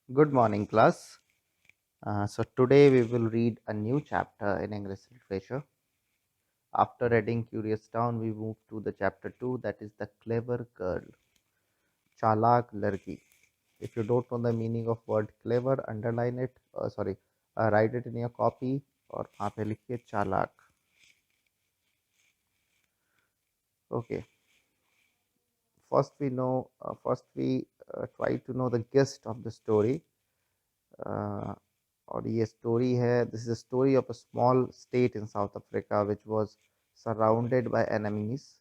Good morning, class. So today we will read a new chapter in English literature. After reading Curious Town, we move to the chapter 2, that is the clever girl, Chalak Larki. If you don't know the meaning of word clever, underline it. Write it in your copy और वहाँ पे लिखिए चालाक. Okay. First we try to know the gist of the story. और ये story है, this is a story of a small state in South Africa which was surrounded by enemies.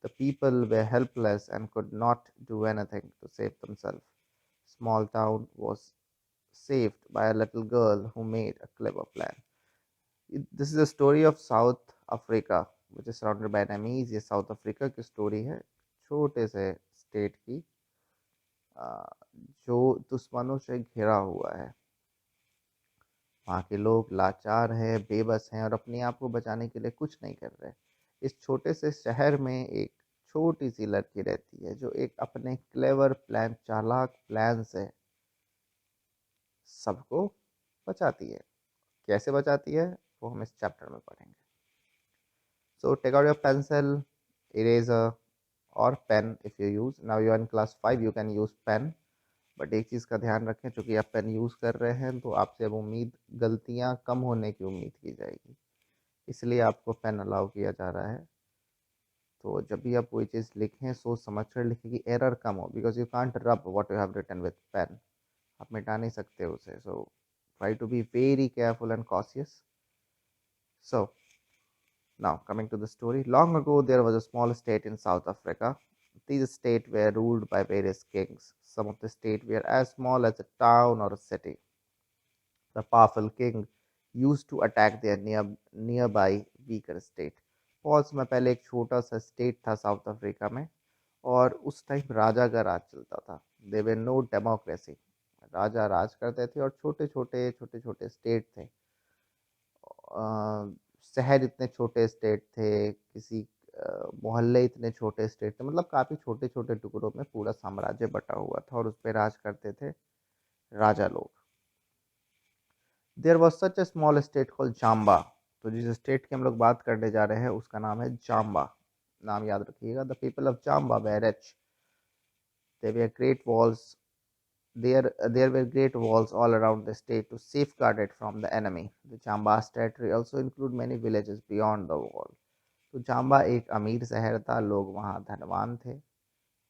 The people were helpless and could not do anything to save themselves. Small town was saved by a little girl who made a clever plan. This is a story of South Africa which is surrounded by enemies. ये south Africa की story है, छोटे से state की जो दुश्मनों से घिरा हुआ है. वहाँ के लोग लाचार हैं, बेबस हैं और अपने आप को बचाने के लिए कुछ नहीं कर रहे. इस छोटे से शहर में एक छोटी सी लड़की रहती है जो एक अपने क्लेवर प्लान, चालाक प्लान से सबको बचाती है. कैसे बचाती है वो हम इस चैप्टर में पढ़ेंगे. So take out your pencil, eraser और pen. If you use now you are in class 5 you can use pen. But एक चीज़ का ध्यान रखें, चूंकि आप पेन यूज़ कर रहे हैं तो आपसे अब गलतियाँ कम होने की उम्मीद की जाएगी, इसलिए आपको पेन अलाउ किया जा रहा है. तो जब भी आप कोई चीज़ लिखें सोच समझ कर लिखें कि एरर कम हो, because you can't rub what you have written with pen. आप मिटा नहीं सकते उसे. So try to be very careful and cautious. So now coming to the story, long ago there was a small state in South Africa. These states were ruled by various kings. Some of the states were as small as a town or a city. The powerful king used to attack their nearby weaker state. बहुत समय पहले एक छोटा सा state था south Africa में, और उस टाइम राजा का राज चलता था. दे वे नो डेमोक्रेसी. राजा राज करते थे और छोटे छोटे स्टेट थे. शहर इतने छोटे स्टेट थे, किसी मोहल्ले इतने छोटे स्टेट थे, मतलब काफ़ी छोटे छोटे टुकड़ों में पूरा साम्राज्य बटा हुआ था और उस पर राज करते थे राजा लोग. There was such a small state called Jamba. तो जिस स्टेट की हम लोग बात करने जा रहे हैं उसका नाम है जाम्बा. नाम याद रखिएगा. The people of Jamba were rich. There were great walls. There were great walls all around the state to safeguard it from the enemy. The Jamba's territory also include many villages beyond the wall. तो जाम्बा एक अमीर शहर था, लोग वहाँ धनवान थे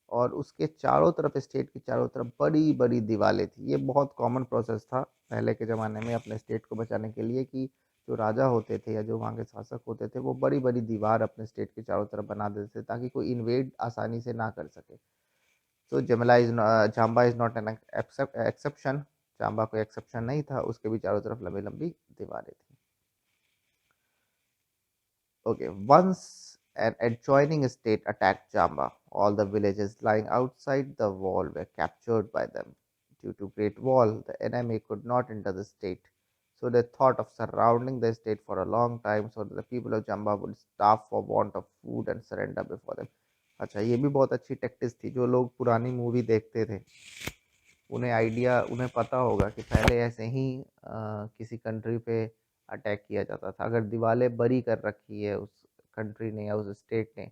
और उसके चारों तरफ, स्टेट की चारों तरफ बड़ी बड़ी दीवारें थी. ये बहुत कॉमन प्रोसेस था पहले के ज़माने में अपने स्टेट को बचाने के लिए, कि जो राजा होते थे या जो वहाँ के शासक होते थे वो बड़ी बड़ी दीवार अपने स्टेट के चारों तरफ बना देते थे ताकि कोई इन्वेड आसानी से ना कर सके. तो जाम्बा इज़ नॉट एन एक्सेप्शन. जाम्बा कोई एक्सेप्शन नहीं था, उसके भी चारों तरफ लंबी लंबी दीवारें थी. Okay, once an adjoining state attacked Jamba. All the villages lying outside the wall were captured by them. Due to Great Wall, the enemy could not enter the state. So they thought of surrounding the state for a long time so that the people of Jamba would starve for want of food and surrender before them. अच्छा, ये भी बहुत अच्छी tactics थी. जो लोग पुरानी movie देखते थे उन्हें पता होगा कि पहले ऐसे ही किसी कंट्री पे अटैक किया जाता था. अगर दीवारें बड़ी कर रखी है उस कंट्री ने या उस स्टेट ने,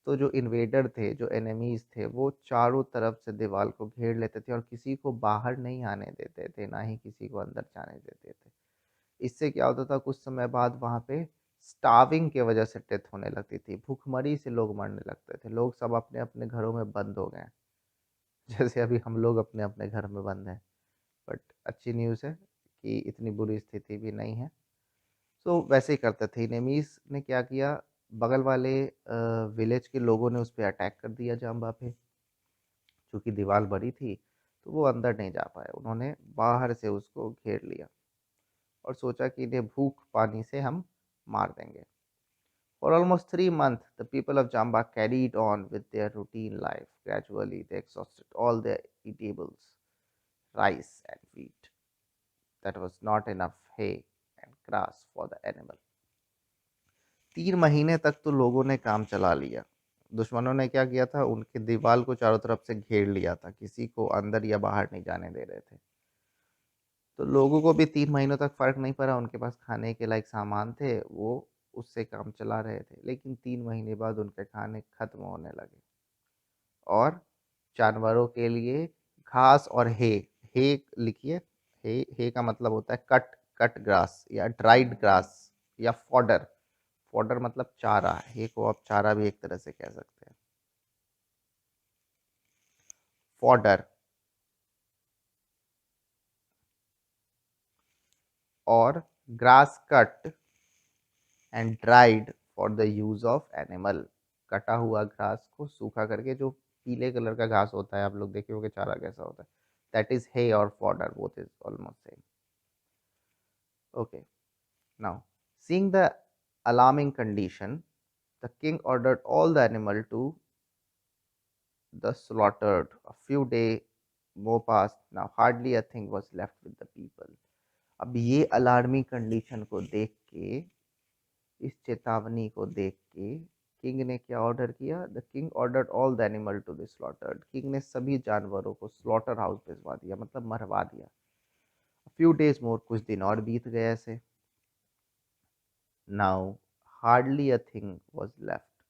तो जो इन्वेडर थे, जो एनिमीज थे, वो चारों तरफ से दीवार को घेर लेते थे और किसी को बाहर नहीं आने देते थे, ना ही किसी को अंदर जाने देते थे. इससे क्या होता था, कुछ समय बाद वहाँ पे स्टाविंग की वजह से डेथ होने लगती थी. भूखमरी से लोग मरने लगते थे. लोग सब अपने अपने घरों में बंद हो गए, जैसे अभी हम लोग अपने अपने घर में बंद हैं. बट अच्छी न्यूज़ है कि इतनी बुरी स्थिति भी नहीं है. सो वैसे ही करते थे. नेमीज ने क्या किया, बगल वाले विलेज के लोगों ने उस पर अटैक कर दिया जाम्बा पे. चूँकि दीवार बड़ी थी तो वो अंदर नहीं जा पाए. उन्होंने बाहर से उसको घेर लिया और सोचा कि इन्हें भूख पानी से हम मार देंगे. For almost 3 months, the people of Jamba carried on with their routine life. Gradually, they exhausted all their eatables, rice and wheat. That was not enough hay and grass for the animal. 3 महीने तक तो लोगों ने काम चला लिया. दुश्मनों ने क्या किया था, उनके दीवार को चारों तरफ से घेर लिया था, किसी को अंदर या बाहर नहीं जाने दे रहे थे. तो लोगों को भी 3 महीनों तक फर्क नहीं पड़ा, उनके पास खाने के लायक सामान थे, वो उससे काम चला रहे थे। लेकिन 3 महीने बाद उनके खाने खत्म होने लगे। और जानवरों के लिए घास और हे लिखिए। हे का मतलब होता है कट कट ग्रास या ड्राइड ग्रास या फॉडर। फॉडर मतलब चारा, हे को आप चारा भी एक तरह से कह सकते हैं। फॉडर और grass cut and dried for the use of animal. कटा हुआ घास को सूखा करके, जो पीले कलर का घास होता है, आप लोग देखे होंगे चारा कैसा होता है, दैट इज हे और fodder, both is almost same. Okay, now, seeing the alarming condition, the king ordered all the animal to the slaughtered. A few days more passed. Now hardly a thing was left with the people. अब ये alarming condition को देख के, इस चेतावनी को देख के, किंग ने क्या ऑर्डर किया? The king ordered all the animal to be slaughtered. King ने सभी जानवरों को स्लॉटर हाउस भिजवा दिया, मतलब मरवा दिया। फ्यू डेज मोर, कुछ दिन और बीत गए ऐसे। Now hardly a thing was left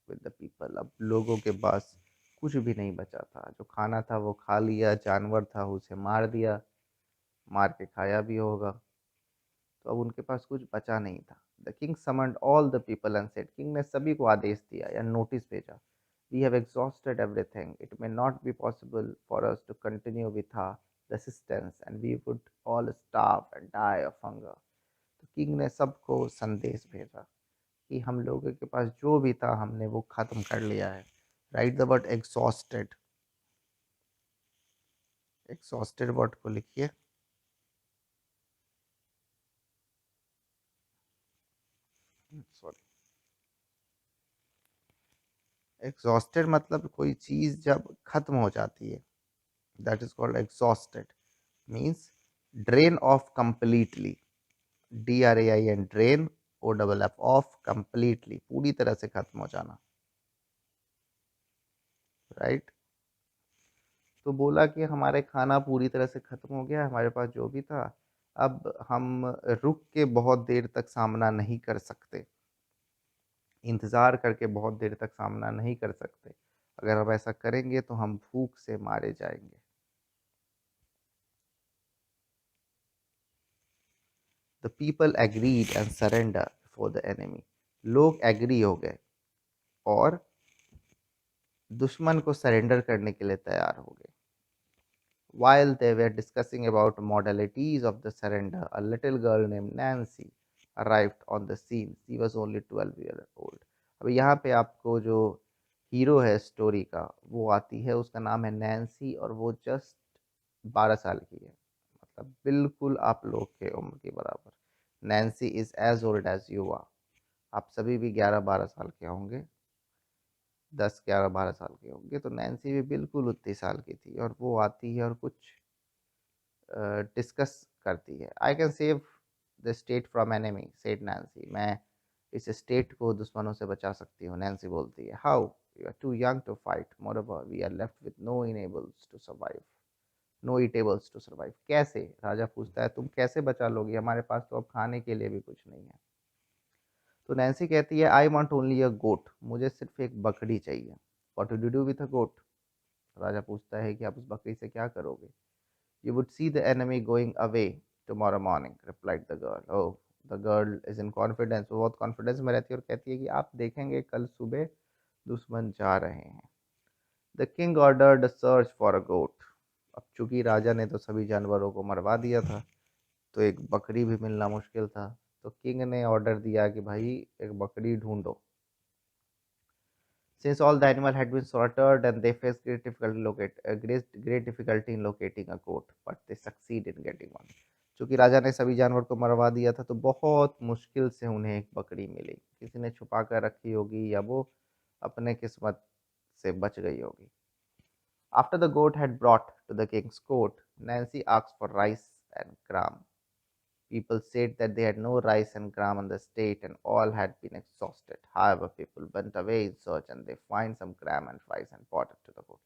with the people. अब लोगों के पास कुछ भी नहीं बचा था। जो खाना था वो खा लिया, जानवर था उसे मार दिया, मार के खाया भी होगा, तो अब उनके पास कुछ बचा नहीं था। The king summoned all the people and said, king ने सभी को आदेश दिया या नोटिस भेजा, we have exhausted everything, it may not be possible for us to continue with our resistance and we would all starve and die of hunger. तो king ने सबको संदेश भेजा कि हम लोगों के पास जो भी था हमने वो खत्म कर लिया है। Right the word exhausted. Exhausted word को लिखिए। सॉरी, एग्जॉस्टेड मतलब कोई चीज जब खत्म हो जाती है, that is called exhausted. Means drain of completely, DRAIN, drain, OFF, of completely, पूरी तरह से खत्म हो जाना। राइट, तो बोला कि हमारे खाना पूरी तरह से खत्म हो गया, हमारे पास जो भी था, अब हम रुक के बहुत देर तक सामना नहीं कर सकते, इंतज़ार करके बहुत देर तक सामना नहीं कर सकते। अगर हम ऐसा करेंगे तो हम भूख से मारे जाएंगे। The people agreed and surrender for the enemy. लोग एग्री हो गए और दुश्मन को सरेंडर करने के लिए तैयार हो गए। While they were discussing about modalities of the surrender, a little girl named Nancy arrived on the scene. She was only 12 years old. अब यहाँ पे आपको जो हीरो है स्टोरी का वो आती है, उसका नाम है नैन्सी और वो जस्ट 12 साल की है, मतलब बिल्कुल आप लोग के उम्र के बराबर। Nancy is as old as you are. आप सभी भी 11-12 साल के होंगे, 10-11-12 साल के होंगे, तो नैन्सी भी बिल्कुल उतनी साल की थी और वो आती है और कुछ डिस्कस करती है। I can save the state from enemy said Nancy. मैं इस स्टेट को दुश्मनों से बचा सकती हूँ, नैन्सी बोलती है। How? You are too young to fight, moreover we are left with no edibles to survive, no eatables to survive. कैसे? राजा पूछता है, तुम कैसे बचा लोगे, हमारे पास तो अब खाने के लिए भी कुछ नहीं है। तो नैन्सी कहती है, आई वॉन्ट ओनली अ गोट, मुझे सिर्फ एक बकरी चाहिए। What do do with a goat? राजा पूछता है कि आप उस बकरी से क्या करोगे? You would see the enemy going away tomorrow morning, replied the girl. Oh, the girl is in confidence. वो बहुत कॉन्फिडेंस में रहती है और कहती है कि आप देखेंगे कल सुबह दुश्मन जा रहे हैं। The king ordered a search for a goat. अब चूंकि राजा ने तो सभी जानवरों को मरवा दिया था, तो एक बकरी भी मिलना मुश्किल था। तो किंग ने ऑर्डर दिया कि भाई एक बकरी ढूंढो। Since all the animal had been slaughtered and they faced great difficulty in locating a goat, but they succeed in getting one. चूंकि राजा ने सभी जानवर को मरवा दिया था, तो बहुत मुश्किल से उन्हें एक बकरी मिली। किसी ने छुपा कर रखी होगी या वो अपने किस्मत से बच गई होगी। After the goat had brought to the king's court, Nancy asked for rice and gram. People said that they had no rice and gram in the state and all had been exhausted. However, people went away in search and they find some gram and rice and brought it to the court.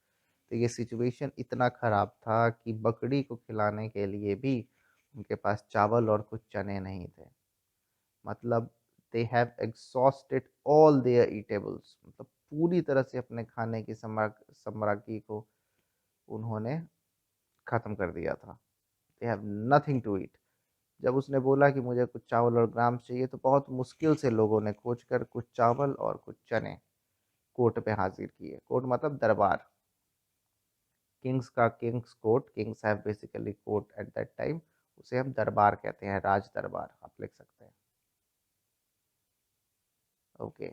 तो ये situation इतना खराब था कि बकरी को खिलाने के लिए भी उनके पास चावल और कुछ चने नहीं थे। मतलब they have exhausted all their eatables, मतलब पूरी तरह से अपने खाने की सामग्री को उन्होंने खत्म कर दिया था। They have nothing to eat. जब उसने बोला कि मुझे कुछ चावल और ग्राम चाहिए, तो बहुत मुश्किल से लोगों ने खोज कर कुछ चावल और कुछ चने कोर्ट पे हाजिर किए। कोर्ट मतलब दरबार। किंग्स का Kings court, Kings have basically court at that time, उसे हम दरबार कहते हैं, राज दरबार आप लिख सकते हैं। ओके,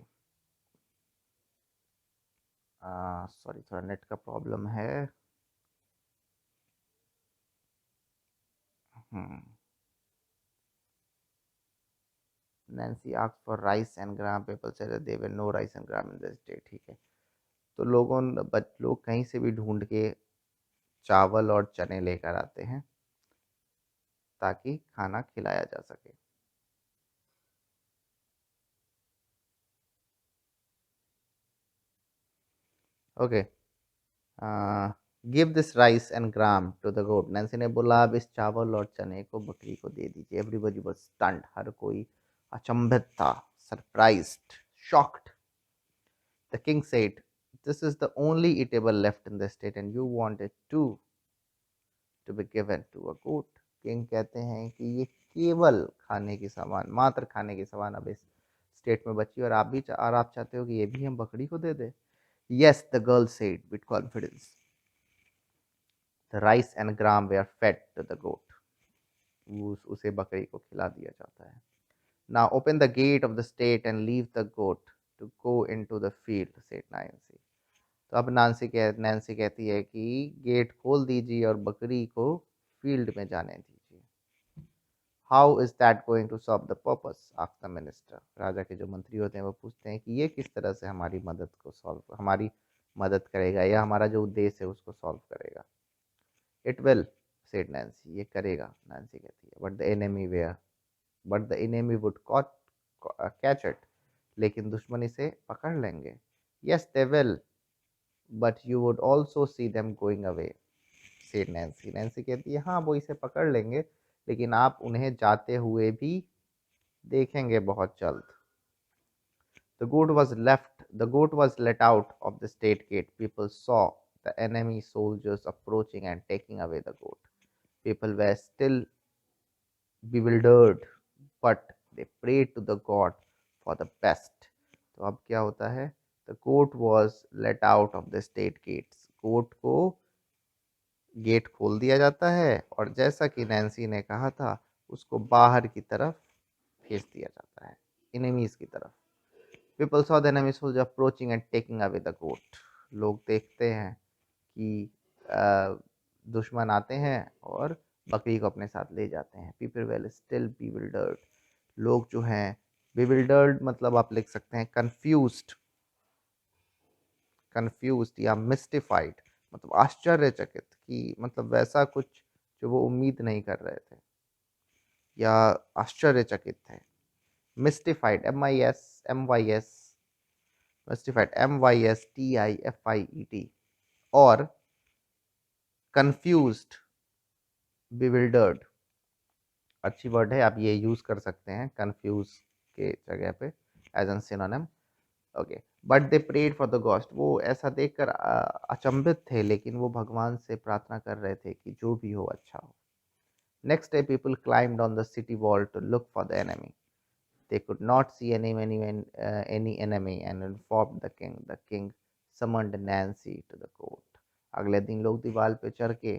सॉरी थोड़ा नेट का प्रॉब्लम है। Hmm Nancy asked for rice and gram, people said that there were no rice and gram in the state. ठीक है, तो लोग कहीं से भी ढूंढ के चावल और चने लेकर आते हैं ताकि खाना खिलाया जा सके। Okay, give this rice and gram to the goat. Nancy ने बोला अब इस चावल और चने को बकरी को दे दीजिए। एवरीबॉडी वाज स्टन्ड, हर कोई अचंभित था, surprised, shocked. The king said, this is the only eatable left in the state and you want it to be given to a goat. King कहते हैं कि ये केवल खाने की सामान, मात्र खाने की सामान अब इस स्टेट में बची, और और आप चाहते हो कि ये भी हम बकरी को दे दे। Yes, the girl said with confidence. The rice and gram were fed to the goat. उसे बकरी को खिला दिया जाता है। Now open the gate of the state and leave the goat to go into the field, said Nancy. तो अब Nancy कहती है कि गेट खोल दीजिए और बकरी को फील्ड में जाने दीजिए। How is that going to serve the purpose, asked the minister. राजा के जो मंत्री होते हैं वो पूछते हैं कि ये किस तरह से हमारी मदद करेगा, या हमारा जो उद्देश्य है उसको सॉल्व करेगा। इट विल, सेड नैन्सी, ये करेगा, नैन्सी कहती है। But the enemy would catch it, लेकिन दुश्मन इसे पकड़ लेंगे। Yes they will, but you would also see them going away, said Nancy. Nancy कहती है हाँ वो इसे पकड़ लेंगे, लेकिन आप उन्हें जाते हुए भी देखेंगे बहुत जल्द। The goat was let out of the state gate. People saw the enemy soldiers approaching and taking away the goat. People were still bewildered, but they prayed to the god for the best. तो अब क्या होता है? The goat was let out of the state gates. गोट को gate खोल दिया जाता है, और जैसा कि नैन्सी ने कहा था, उसको बाहर की तरफ भेज दिया जाता है, इनेमीज की तरफ। People saw the enemy soldier approaching and taking away the goat. लोग देखते हैं कि दुश्मन आते हैं और बकरी को अपने साथ ले जाते हैं। People were still bewildered. लोग जो हैं, बीविल्डर्ड मतलब आप लिख सकते हैं कंफ्यूज्ड, या मिस्टिफाइड, मतलब आश्चर्यचकित, कि मतलब वैसा कुछ जो वो उम्मीद नहीं कर रहे थे, या आश्चर्यचकित थे। मिस्टिफाइड, MISMYS, मिस्टिफाइड MYSTIFIED, और कंफ्यूज्ड, बिविल्डर्ड। अच्छी वर्ड है, आप ये यूज कर सकते हैं कंफ्यूज के जगह पे as an synonym. Okay, but they prayed for the ghost. वो ऐसा देखकर अचंभित थे, लेकिन वो भगवान से प्रार्थना कर रहे थे कि जो भी हो अच्छा हो। Next day people climbed on the city wall to look for the enemy. They could not see any enemy and informed the king. The king summoned Nancy to the court. अगले दिन लोग दीवार पे चढ़ के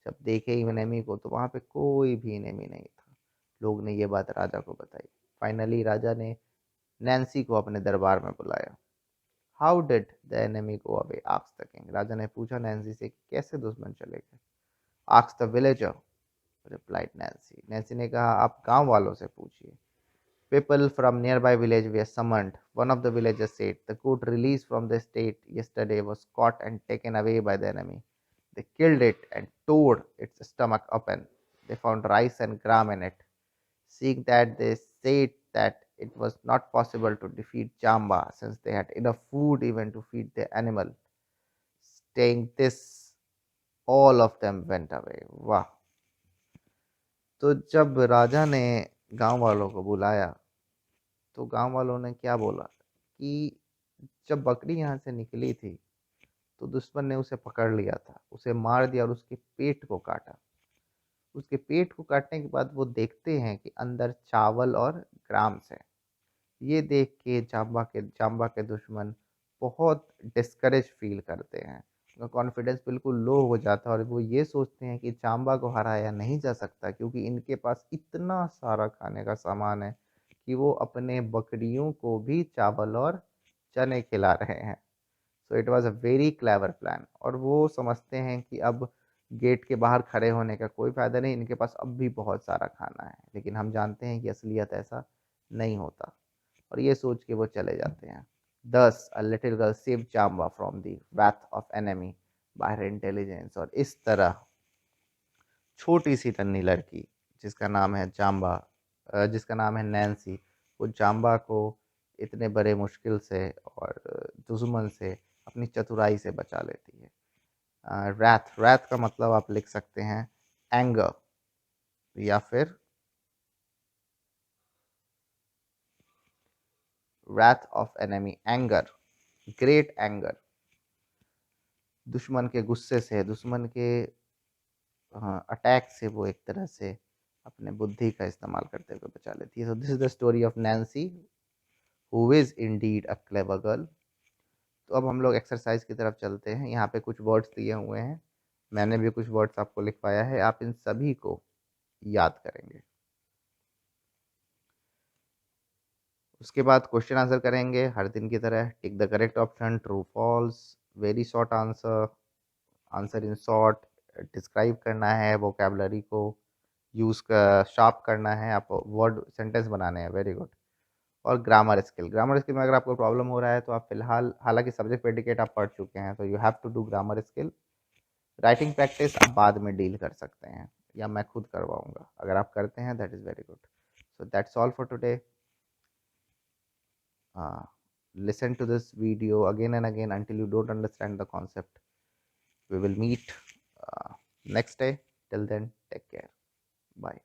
जब देखे एनिमी को, तो वहां पे कोई भी एनिमी नहीं था। लोग ने ये बात राजा को बताई। फाइनली राजा ने नैन्सी को अपने दरबार में बुलाया। How did the enemy go away, asked the king. राजा ने पूछा नैन्सी से कि कैसे दुश्मन चले गए। Asked the villager, replied Nancy. Nancy ने कहा आप गांव वालों से पूछिए। People from nearby village were summoned. One of the villagers said, the goat released from the state yesterday was caught and taken away by the enemy. They killed it and tore its stomach open. They found rice and gram in it. Seeing that, they said that it was not possible to defeat Jamba since they had enough food even to feed the animal. Saying this, all of them went away. Wow. तो जब राजा ने गांव वालों को बुलाया तो गांव वालों ने क्या बोला कि जब बकरी यहाँ से निकली थी तो दुश्मन ने उसे पकड़ लिया था, उसे मार दिया और उसके पेट को काटा। उसके पेट को काटने के बाद वो देखते हैं कि अंदर चावल और ग्राम्स है। ये देख के जाम्बा के दुश्मन बहुत डिस्करेज फील करते हैं। उनका कॉन्फिडेंस बिल्कुल लो हो जाता है और वो ये सोचते हैं कि जाम्बा को हराया नहीं जा सकता, क्योंकि इनके पास इतना सारा खाने का सामान है कि वो अपने बकरियों को भी चावल और चने खिला रहे हैं। So it was a very clever plan. और वो समझते हैं कि अब गेट के बाहर खड़े होने का कोई फ़ायदा नहीं, इनके पास अब भी बहुत सारा खाना है। लेकिन हम जानते हैं कि असलियत ऐसा नहीं होता, और ये सोच के वो चले जाते हैं। दस अ लिटिल गर्ल सेव जाम्बा from the wrath of enemy bye her intelligence. और इस तरह छोटी सी तन्नी लड़की जिसका नाम है जाम्बा, जिसका नाम है नैन्सी, वो जाम्बा को इतने बड़े मुश्किल से और दुश्मन से अपनी चतुराई से बचा लेती है। रैथ रैथ का मतलब आप लिख सकते हैं एंगर, या फिर wrath of enemy, anger, great anger. दुश्मन के गुस्से से, दुश्मन के अटैक से वो एक तरह से अपने बुद्धि का इस्तेमाल करते हुए बचा लेती है। So this is the story of Nancy who is indeed a clever girl. तो अब हम लोग एक्सरसाइज की तरफ चलते हैं। यहाँ पे कुछ वर्ड्स दिए हुए हैं, मैंने भी कुछ वर्ड्स आपको लिखवाया है, आप इन सभी को याद करेंगे। उसके बाद क्वेश्चन आंसर करेंगे हर दिन की तरह। Tick the correct option, true false, very short answer, answer in short, describe करना है वोकेबलरी को, यूज़ का शार्प करना है, आप वर्ड सेंटेंस बनाने हैं, वेरी गुड। और ग्रामर स्किल में अगर आपको प्रॉब्लम हो रहा है तो आप फिलहाल, हालांकि सब्जेक्ट प्रेडिकेट आप पढ़ चुके हैं, तो you have to do grammar skill. Writing practice आप बाद में डील कर सकते हैं या मैं खुद करवाऊंगा, अगर आप करते हैं that is very good. So that's all for today. Listen to this video again and again until you don't understand the concept. We will meet next day. Till then, take care. Bye.